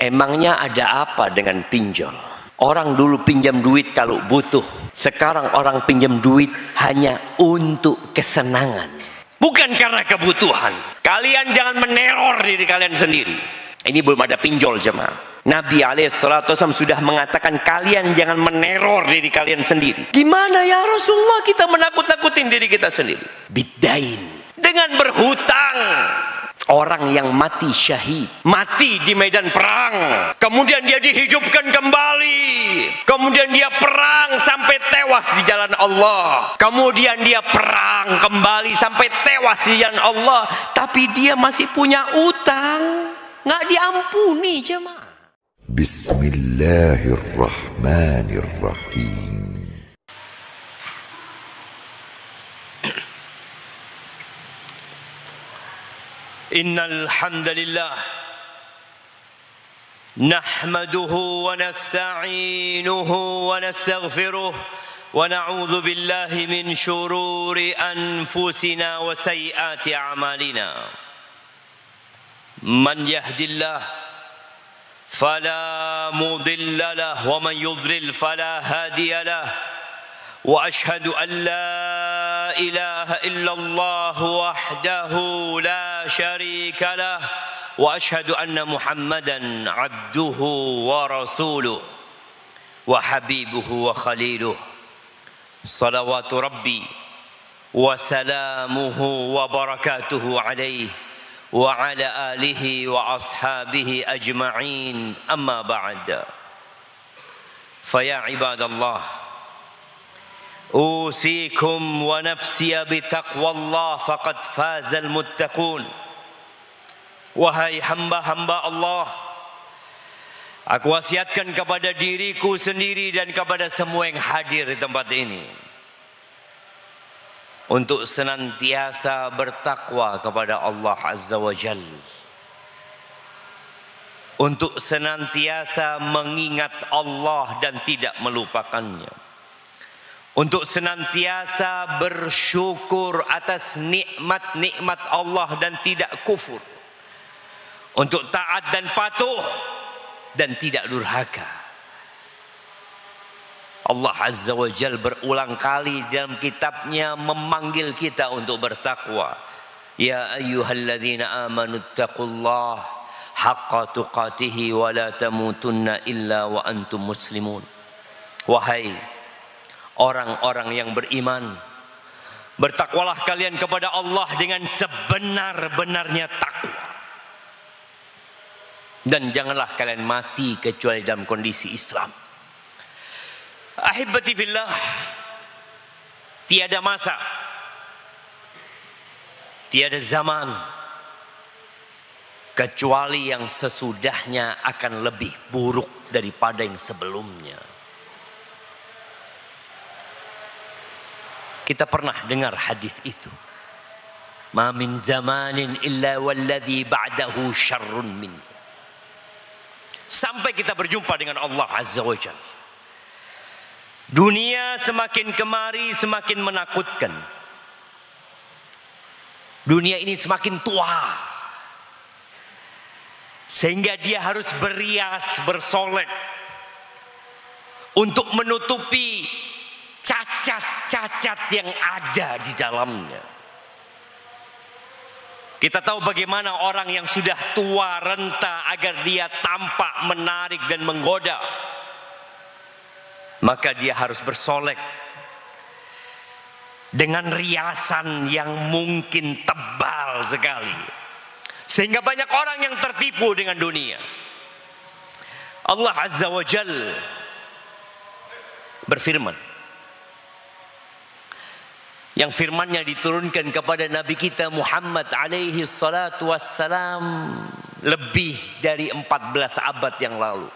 Emangnya ada apa dengan pinjol? Orang dulu pinjam duit kalau butuh. Sekarang orang pinjam duit hanya untuk kesenangan, bukan karena kebutuhan. Kalian jangan meneror diri kalian sendiri. Ini belum ada pinjol jemaah. Nabi SAW sudah mengatakan kalian jangan meneror diri kalian sendiri. Gimana ya Rasulullah kita menakut-nakutin diri kita sendiri? Bidain, dengan berhutang. Orang yang mati syahid, mati di medan perang, kemudian dia dihidupkan kembali, kemudian dia perang sampai tewas di jalan Allah, kemudian dia perang kembali sampai tewas di jalan Allah, tapi dia masih punya utang, nggak diampuni jemaah. Bismillahirrahmanirrahim. Innal hamdalillah nahmaduhu wa nasta'inuhu wa nastaghfiruh wa na'udzu billahi min shururi anfusina wa sayyiati a'malina. Man yahdillah fala mudilla lahu wa man yudlil fala hadiya lahu. Wa ashhadu an la ilaha illallah wahdahu la syarika lah wa ashhadu anna Muhammadan abduhu wa rasuluh wa habibuhu wa khaliluh. Salawatu rabbi wa salamuhu wa barakatuhu alaihi wa ala alihi wa ashabihi ajma'in. Amma ba'd. Fa ya ibadallah, usikum wa nafsiya bitaqwallah faqad fazal muttaqun. Wahai hamba-hamba Allah, aku wasiatkan kepada diriku sendiri dan kepada semua yang hadir di tempat ini untuk senantiasa bertakwa kepada Allah Azza wa Jalla, untuk senantiasa mengingat Allah dan tidak melupakannya, untuk senantiasa bersyukur atas nikmat-nikmat Allah dan tidak kufur, untuk taat dan patuh dan tidak durhaka. Allah Azza wa Jalla berulang kali dalam kitabnya memanggil kita untuk bertakwa. Ya ayyuhalladzina amanu taqullaha haqqa tuqatihi wa la tamutunna illa wa antum muslimun. Wahai orang-orang yang beriman, bertakwalah kalian kepada Allah dengan sebenar-benarnya takwa, dan janganlah kalian mati kecuali dalam kondisi Islam. Ahibati fillah, tiada masa, tiada zaman kecuali yang sesudahnya akan lebih buruk daripada yang sebelumnya. Kita pernah dengar hadis itu. Ma min zamanin illa walladhi ba'dahu syarrun min. Sampai kita berjumpa dengan Allah Azza wa Jalla. Dunia semakin kemari semakin menakutkan. Dunia ini semakin tua, sehingga dia harus berias, bersolek untuk menutupi cacat-cacat yang ada di dalamnya. Kita tahu bagaimana orang yang sudah tua renta agar dia tampak menarik dan menggoda, maka dia harus bersolek dengan riasan yang mungkin tebal sekali, sehingga banyak orang yang tertipu dengan dunia. Allah Azza wa Jalla berfirman, yang firmannya diturunkan kepada Nabi kita Muhammad alaihi salatu wassalam lebih dari 14 abad yang lalu.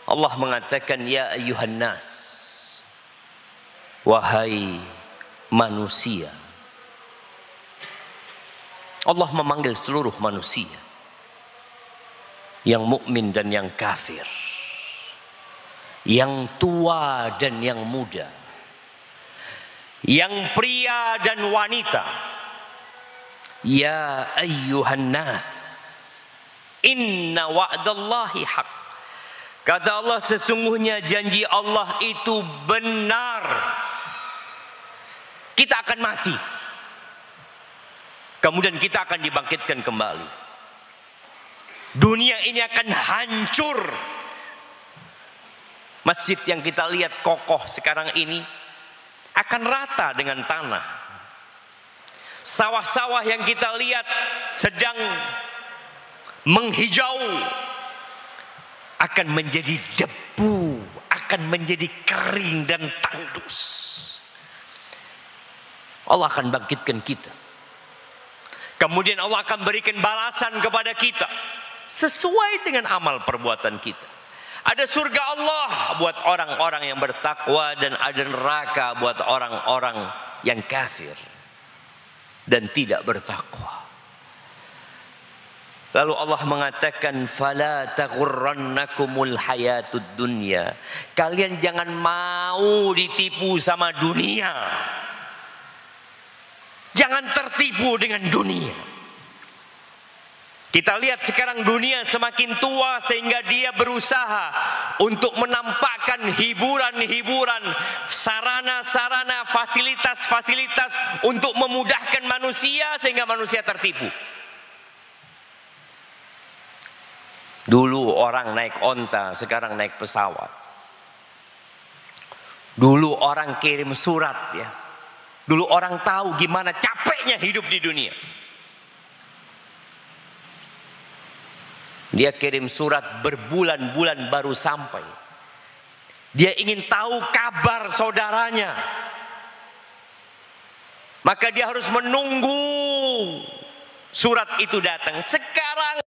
Allah mengatakan, ya ayyuhan nas, wahai manusia. Allah memanggil seluruh manusia, yang mukmin dan yang kafir, yang tua dan yang muda, yang pria dan wanita. Ya ayyuhan nas, Inna wa'dallahi haq. Kata Allah, sesungguhnya janji Allah itu benar. Kita akan mati, kemudian kita akan dibangkitkan kembali. Dunia ini akan hancur. Masjid yang kita lihat kokoh sekarang ini akan rata dengan tanah. Sawah-sawah yang kita lihat sedang menghijau akan menjadi debu, akan menjadi kering dan tandus. Allah akan bangkitkan kita. Kemudian Allah akan berikan balasan kepada kita sesuai dengan amal perbuatan kita. Ada surga Allah buat orang-orang yang bertakwa, dan ada neraka buat orang-orang yang kafir dan tidak bertakwa. Lalu Allah mengatakan, fala taghurrannakumul hayatud dunya. Kalian jangan mau ditipu sama dunia. Jangan tertipu dengan dunia. Kita lihat sekarang dunia semakin tua sehingga dia berusaha untuk menampakkan hiburan-hiburan, sarana-sarana, fasilitas-fasilitas untuk memudahkan manusia sehingga manusia tertipu. Dulu orang naik onta, sekarang naik pesawat. Dulu orang kirim surat ya. Dulu orang tahu gimana capeknya hidup di dunia. Dia kirim surat berbulan-bulan baru sampai. Dia ingin tahu kabar saudaranya. Maka dia harus menunggu surat itu datang. Sekarang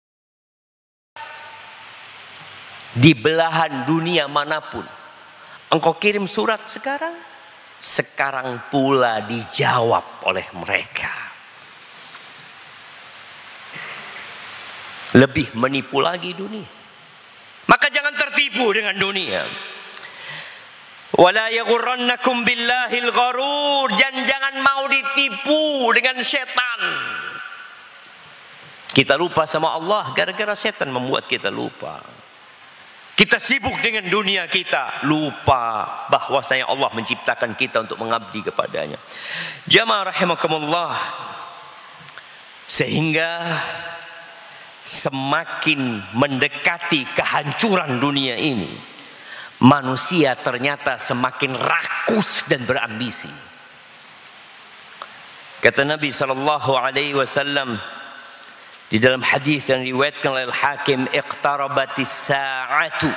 di belahan dunia manapun engkau kirim surat sekarang pula dijawab oleh mereka. Lebih menipu lagi dunia. Maka jangan tertipu dengan dunia. Wala yaghurrannakum billahil gharur. Jangan mau ditipu dengan setan. Kita lupa sama Allah gara-gara setan membuat kita lupa. Kita sibuk dengan dunia kita, lupa bahwasanya Allah menciptakan kita untuk mengabdi kepadanya. Jamaah rahimakumullah. Sehingga semakin mendekati kehancuran dunia ini, manusia ternyata semakin rakus dan berambisi. Kata Nabi SAW di dalam hadis yang diriwayatkan oleh Al-Hakim, iqtarabatis sa'atu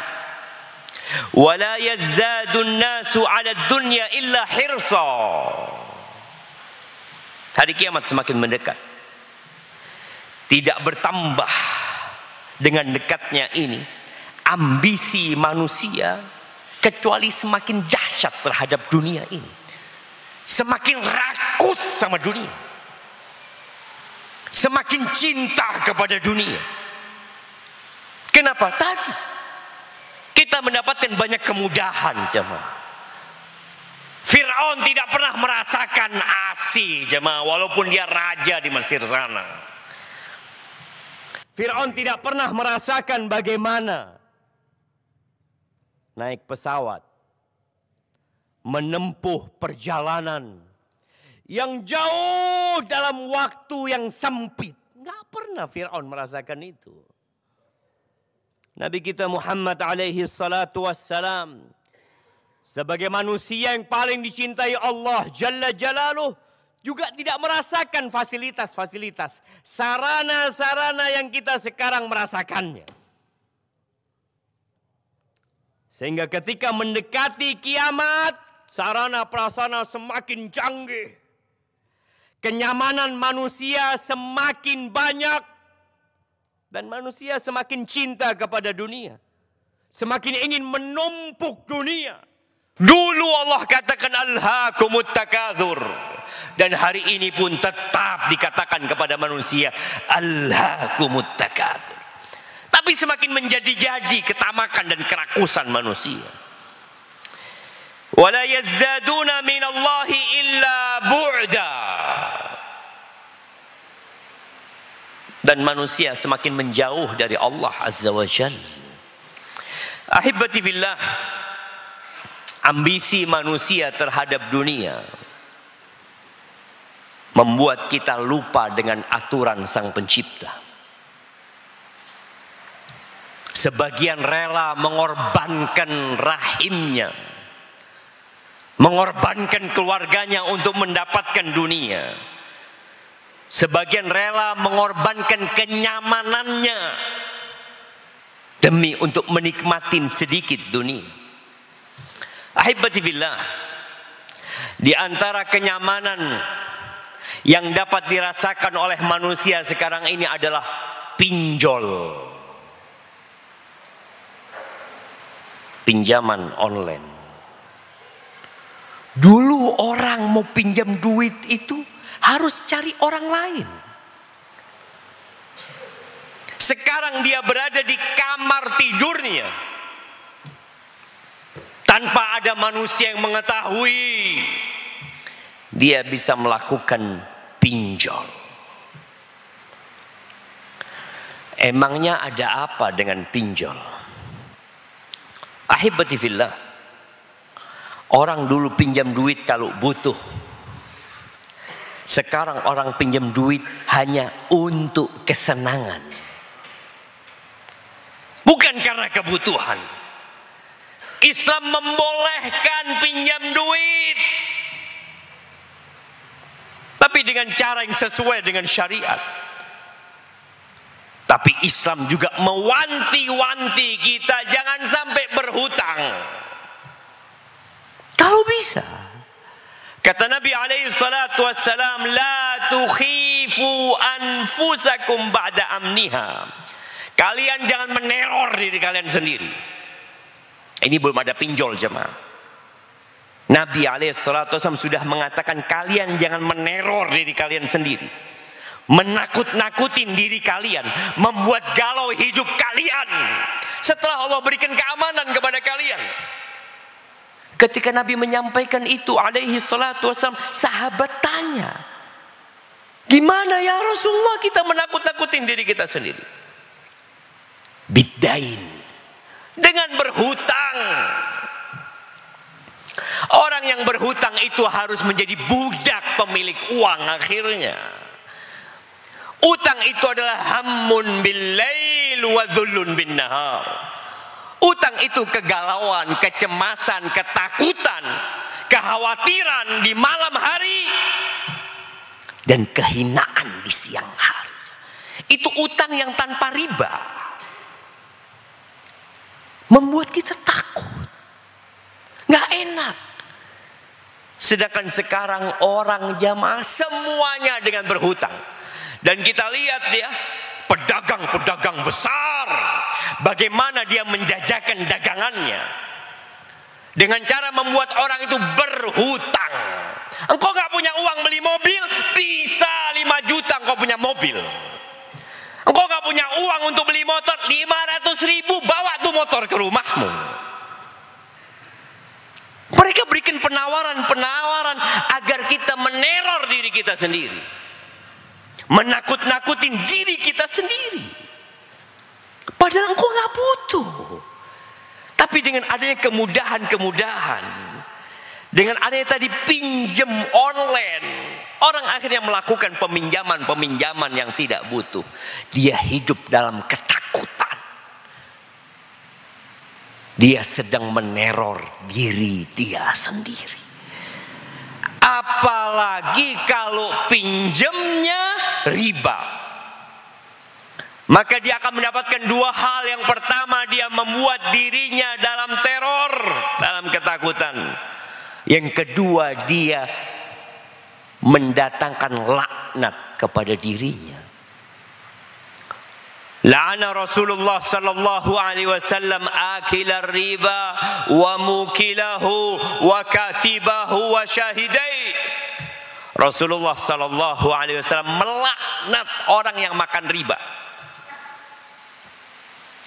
wa la yazdadu an-nasu 'ala ad-dunya illa hirsa. Hari kiamat semakin mendekat. Tidak bertambah dengan dekatnya ini ambisi manusia, kecuali semakin dahsyat terhadap dunia ini. Semakin rakus sama dunia. Semakin cinta kepada dunia. Kenapa? Tadi kita mendapatkan banyak kemudahan, jemaah. Fir'aun tidak pernah merasakan ASI, jemaah, walaupun dia raja di Mesir sana. Fir'aun tidak pernah merasakan bagaimana naik pesawat, menempuh perjalanan yang jauh dalam waktu yang sempit. Nggak pernah Fir'aun merasakan itu. Nabi kita Muhammad alaihi salatu wassalam, sebagai manusia yang paling dicintai Allah Jalla Jalaluh, juga tidak merasakan fasilitas-fasilitas, sarana-sarana yang kita sekarang merasakannya. Sehingga ketika mendekati kiamat, sarana prasarana semakin canggih. Kenyamanan manusia semakin banyak. Dan manusia semakin cinta kepada dunia. Semakin ingin menumpuk dunia. Dulu Allah katakan alhaakumut takatsur. Dan hari ini pun tetap dikatakan kepada manusia alhaakumut takatsur. Tapi semakin menjadi-jadi ketamakan dan kerakusan manusia. Wala yazdaduna minallahi illa bu'da. dan manusia semakin menjauh dari Allah Azza wa Jalla. Ahibati fillah, ambisi manusia terhadap dunia membuat kita lupa dengan aturan Sang Pencipta. Sebagian rela mengorbankan rahimnya, mengorbankan keluarganya untuk mendapatkan dunia. Sebagian rela mengorbankan kenyamanannya demi untuk menikmati sedikit dunia. Ahibati fillah, di antara kenyamanan yang dapat dirasakan oleh manusia sekarang ini adalah pinjol, pinjaman online. Dulu orang mau pinjam duit itu harus cari orang lain. Sekarang dia berada di kamar tidurnya tanpa ada manusia yang mengetahui. Dia bisa melakukan pinjol. Emangnya ada apa dengan pinjol? Ahibati fillah, orang dulu pinjam duit kalau butuh. Sekarang orang pinjam duit hanya untuk kesenangan, bukan karena kebutuhan. Islam membolehkan pinjam duit, tapi dengan cara yang sesuai dengan syariat. Tapi Islam juga mewanti-wanti kita jangan sampai berhutang. Kalau bisa. Kata Nabi alaihi salatu wassalam, la tukhifu anfusakum ba'da amniha. Kalian jangan meneror diri kalian sendiri. Ini belum ada pinjol jemaah. Nabi alaihi salatu wassalam sudah mengatakan kalian jangan meneror diri kalian sendiri. Menakut-nakutin diri kalian, membuat galau hidup kalian setelah Allah berikan keamanan kepada kalian. Ketika Nabi menyampaikan itu alaihi salatu wassalam, sahabat tanya, gimana ya Rasulullah kita menakut-nakutin diri kita sendiri? Biddain, dengan berhutang. Orang yang berhutang itu harus menjadi budak pemilik uang akhirnya. Utang itu adalah hammun bil-lail wa dhullun bin-nahar. Utang itu kegalauan, kecemasan, ketakutan, kekhawatiran di malam hari, dan kehinaan di siang hari. Itu utang yang tanpa riba. Membuat kita takut, nggak enak. Sedangkan sekarang orang jamaah semuanya dengan berhutang. Dan kita lihat ya, pedagang-pedagang besar, bagaimana dia menjajakan dagangannya dengan cara membuat orang itu berhutang. Engkau gak punya uang beli mobil, bisa 5 juta engkau punya mobil. Engkau gak punya uang untuk beli motor, 500.000 bawa tuh motor ke rumahmu. Mereka berikan penawaran-penawaran agar kita meneror diri kita sendiri, menakut-nakutin diri kita sendiri. Padahal engkau gak butuh. Tapi dengan adanya kemudahan-kemudahan, dengan adanya tadi pinjam online, orang akhirnya melakukan peminjaman-peminjaman yang tidak butuh. Dia hidup dalam ketakutan. Dia sedang meneror diri dia sendiri. Apalagi kalau pinjamnya riba, maka dia akan mendapatkan 2 hal. Yang pertama, dia membuat dirinya dalam teror, dalam ketakutan. Yang kedua, dia mendatangkan laknat kepada dirinya. La'ana Rasulullah sallallahu alaihi wasallam akilar riba wa mukilahu wa katibahu wa syahidai. Rasulullah sallallahu alaihi wasallam melaknat orang yang makan riba.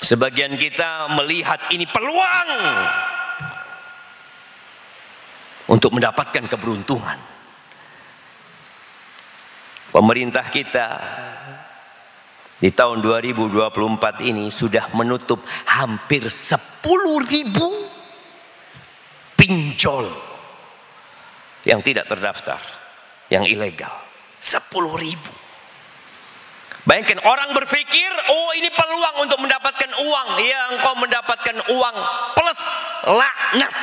Sebagian kita melihat ini peluang untuk mendapatkan keberuntungan. Pemerintah kita Di tahun 2024 ini sudah menutup hampir 10.000 pinjol yang tidak terdaftar, yang ilegal. 10.000. Bayangkan, orang berpikir, oh ini peluang untuk mendapatkan uang. Ya, engkau mendapatkan uang plus laknat.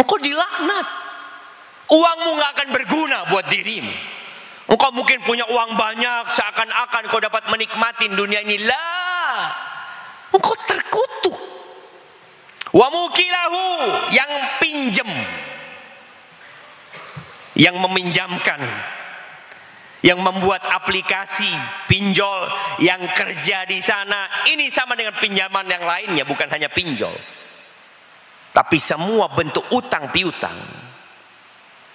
Engkau dilaknat. Uangmu nggak akan berguna buat dirimu. Engkau mungkin punya uang banyak, seakan-akan kau dapat menikmati dunia ini. Lah, engkau terkutuk. Wa mukilahu, yang pinjam, yang meminjamkan, yang membuat aplikasi pinjol, yang kerja di sana, ini sama dengan pinjaman yang lainnya, bukan hanya pinjol, tapi semua bentuk utang piutang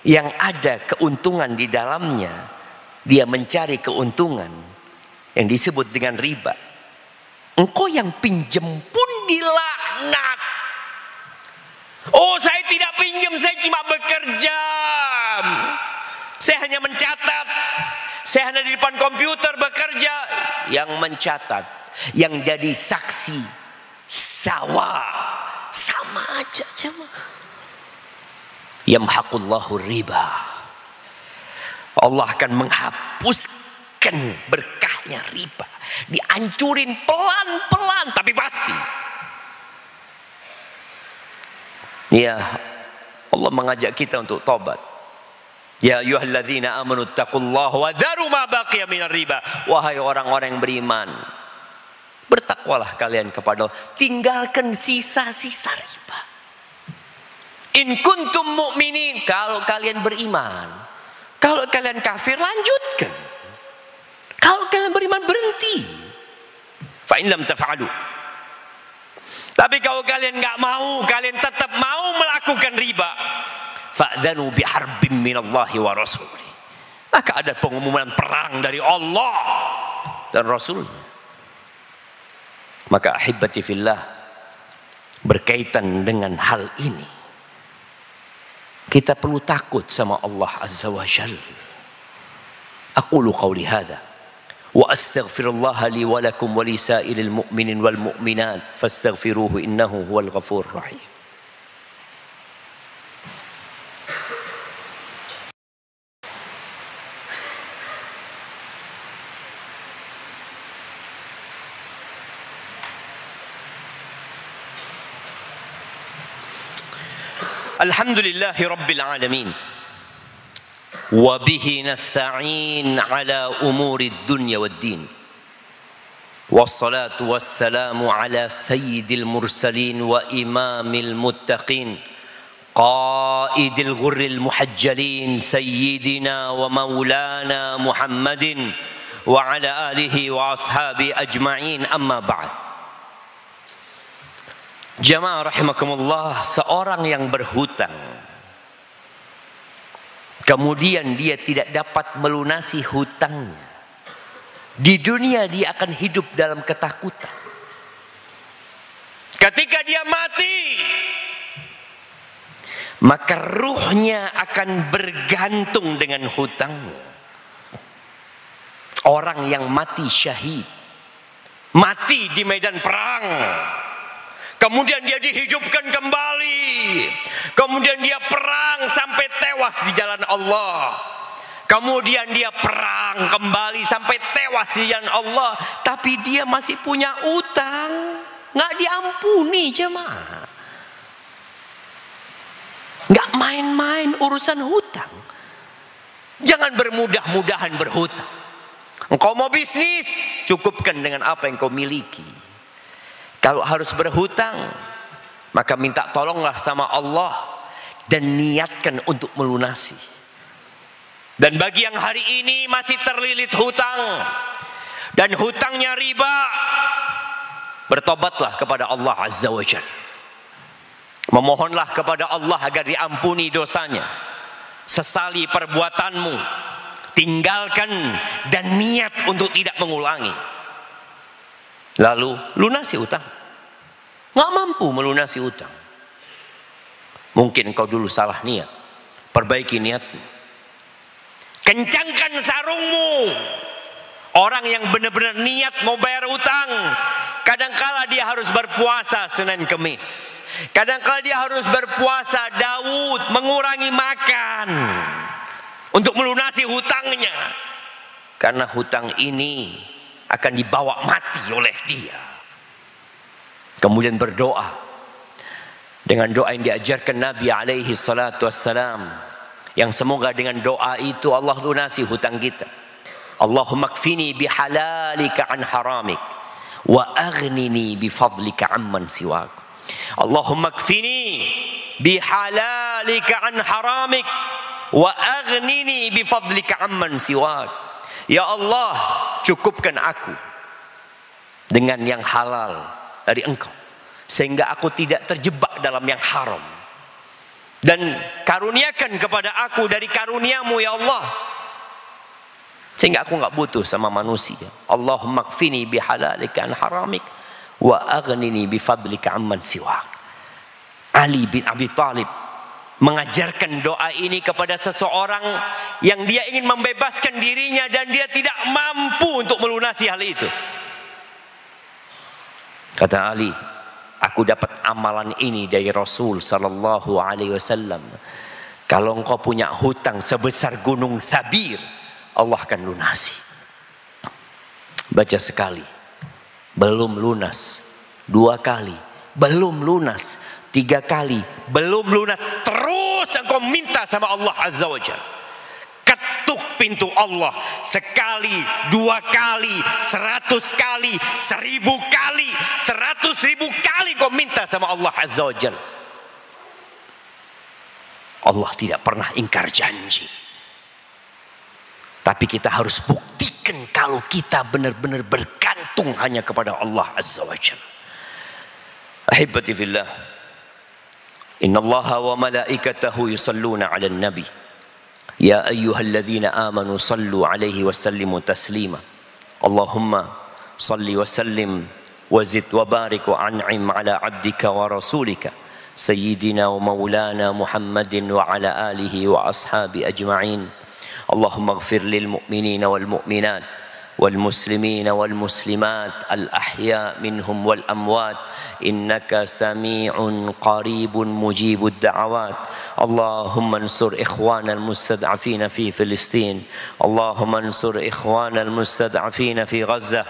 yang ada keuntungan di dalamnya. Dia mencari keuntungan yang disebut dengan riba. Engkau yang pinjam pun dilaknat. Oh, saya tidak pinjam, saya cuma bekerja, saya hanya mencatat, saya hanya di depan komputer bekerja. Yang mencatat, yang jadi saksi, sama aja jemaah. Yamhaqullahu riba. Allah akan menghapuskan berkahnya riba. Dihancurin pelan-pelan tapi pasti. Ya, Allah mengajak kita untuk tobat. Ya ayyuhalladzina amanu taqullaha wa dharu ma baqiya minar riba. Wahai orang-orang yang beriman, bertakwalah kalian kepada Allah, tinggalkan sisa-sisa riba. In kuntum mu'minin, kalau kalian beriman. Kalau kalian kafir, lanjutkan. Kalau kalian beriman, berhenti. Fa in lam taf'alu. Tapi kalau kalian nggak mau, kalian tetap mau melakukan riba, fa'dzanu biharbin minallahi wa rasulih. Maka ada pengumuman perang dari Allah dan Rasulnya. Maka ahibati fillah, berkaitan dengan hal ini, kita perlu takut sama Allah Azza wa Jalla. Aqulu qawli hadha wa astaghfirullah li wa lakum wa li sa'iril mu'minin wal mu'minat fastaghfiruhu innahu huwal ghafurur rahim. Alhamdulillahi Rabbil Alamin. Wabihi nasta'in ala umuri dunya wad din. Wassalatu wassalamu ala sayyidil mursalin wa imamil muttaqin. Qaidil ghurril muhajjalin sayyidina wa maulana Muhammadin wa ala alihi wa ashabi ajma'in, amma ba'd. Jamaah rahimakumullah, seorang yang berhutang kemudian dia tidak dapat melunasi hutangnya, di dunia dia akan hidup dalam ketakutan. Ketika dia mati, maka ruhnya akan bergantung dengan hutangnya. Orang yang mati syahid, mati di medan perang, kemudian dia dihidupkan kembali, kemudian dia perang sampai tewas di jalan Allah, kemudian dia perang kembali sampai tewas di jalan Allah, tapi dia masih punya utang, nggak diampuni jemaah. Nggak main-main urusan hutang. Jangan bermudah-mudahan berhutang. Engkau mau bisnis, cukupkan dengan apa yang kau miliki. Kalau harus berhutang, maka minta tolonglah sama Allah dan niatkan untuk melunasi. Dan bagi yang hari ini masih terlilit hutang dan hutangnya riba, bertobatlah kepada Allah Azza wa Jalla. Memohonlah kepada Allah agar diampuni dosanya. Sesali perbuatanmu, tinggalkan dan niat untuk tidak mengulangi. Lalu lunasi utang. Nggak mampu melunasi utang, mungkin engkau dulu salah niat. Perbaiki niatmu. Kencangkan sarungmu. Orang yang benar-benar niat mau bayar hutang, kadangkala dia harus berpuasa Senin Kemis. Kadangkala dia harus berpuasa Daud, mengurangi makan untuk melunasi hutangnya. Karena hutang ini akan dibawa mati oleh dia. Kemudian berdoa dengan doa yang diajarkan Nabi alaihi salatu wassalam, yang semoga dengan doa itu Allah lunasi hutang kita. Allahumma kfini bihalalika an haramik wa aghnini bifadlika amman siwak. Allahumma kfini bihalalika an haramik wa aghnini bifadlika amman siwak. Ya Allah, cukupkan aku dengan yang halal dari Engkau, sehingga aku tidak terjebak dalam yang haram. Dan karuniakan kepada aku dari karuniamu ya Allah, sehingga aku nggak butuh sama manusia. Allahumma kfini bihalalika an haramik wa aghnini bifadlika amman siwak. Ali bin Abi Thalib mengajarkan doa ini kepada seseorang yang dia ingin membebaskan dirinya dan dia tidak mampu untuk melunasi hal itu. Kata Ali, aku dapat amalan ini dari Rasul sallallahu alaihi wasallam. Kalau engkau punya hutang sebesar gunung Thabir, Allah akan lunasi. Baca sekali, belum lunas. 2 kali, belum lunas. 3 kali, belum lunas. Terus engkau minta sama Allah Azza wa Jalla. Ketuk pintu Allah. Sekali, 2 kali, 100 kali, 1000 kali, 100.000 kali kau minta sama Allah Azza wa Jalla. Allah tidak pernah ingkar janji. Tapi kita harus buktikan kalau kita benar-benar bergantung hanya kepada Allah Azza wa Jalla. Ahibati fillah, inna Allaha wa malaikatahu yusalluna ala nabi ya ayyuhalladzina amanu sallu alaihi wa sallimu taslima. Allahumma salli wa sallim wa zid wa barik wa an'im ala abdika wa rasulika sayyidina wa maulana Muhammadin wa ala alihi wa ashabi ajma'in. Allahumma ighfir lil mu'minina wal mu'minat wal muslimina wal muslimat al ahya minhum wal amwat innaka sami'un qaribun mujibud da'awat. Allahumma ansur ikhwana al mustad'afina fi Filistin. Allahumma ansur ikhwana al mustad'afina fi Gaza.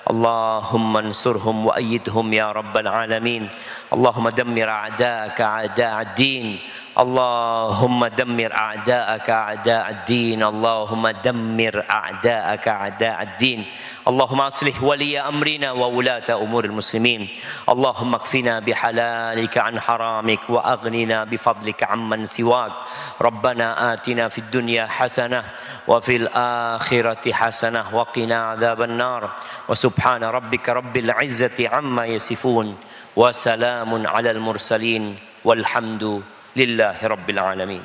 Allahumma ansurhum wa ayyidhum ya rabbal alamin. Allahumma dammir a'da'aka a'da'ad din. Allahumma dammir a'da'aka a'da'ad din. Allahumma dammir a'da'aka a'da'ad din. Allahumma aslih waliya amrina wa ulata umuril muslimin. Allahumma kfina bihalalika an haramik wa aghnina bifadlika amman siwak. Rabbana atina fid dunya hasanah wa fil akhirati hasanah wa qina adzaban nar. Wa subhana rabbika rabbil izzati amma yasifun wa salamun alal mursalin walhamdu lillahi rabbil alamin.